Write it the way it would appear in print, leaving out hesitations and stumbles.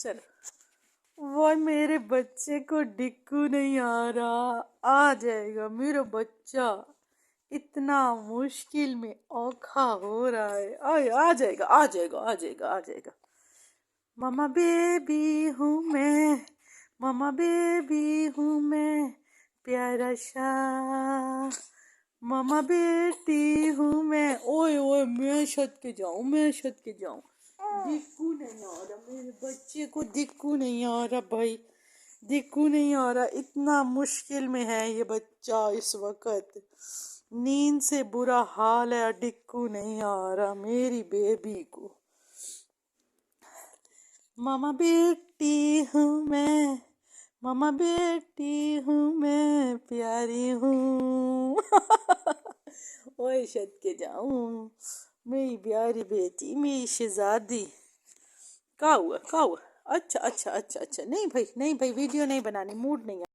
چلو وہ میرے بچے کو ڈکو نہیں آ رہا، آ جائے گا میرا بچہ، اتنا مشکل میں اوکھا ہو رہا ہے، آ جائے گا آ جائے گا آ جائے گا آ جائے گا۔ ماما بیبی ہوں میں، ماما بیبی ہوں میں، پیارا شا ماما بیٹی ہوں میں۔ اوئے اوئے میں چھت کے جاؤں، میں چھت کے جاؤں، دکو نہیں آ رہا میرے بچے کو، دکو نہیں آ رہا بھائی، دکو نہیں آ رہا، اتنا مشکل میں ہے یہ بچہ اس وقت، نیند سے برا حال ہے، ڈکو نہیں آ رہا میری بیبی کو۔ ماما بیٹی ہوں میں، ماما بیٹی ہوں میں، پیاری ہوں اوئے چھت کے جاؤں، میری پیاری بیٹی، میری شہزادی۔ کیا ہوا کیا ہوا؟ اچھا اچھا اچھا اچھا، نہیں بھائی نہیں بھائی، ویڈیو نہیں بنانی، موڈ نہیں ہے۔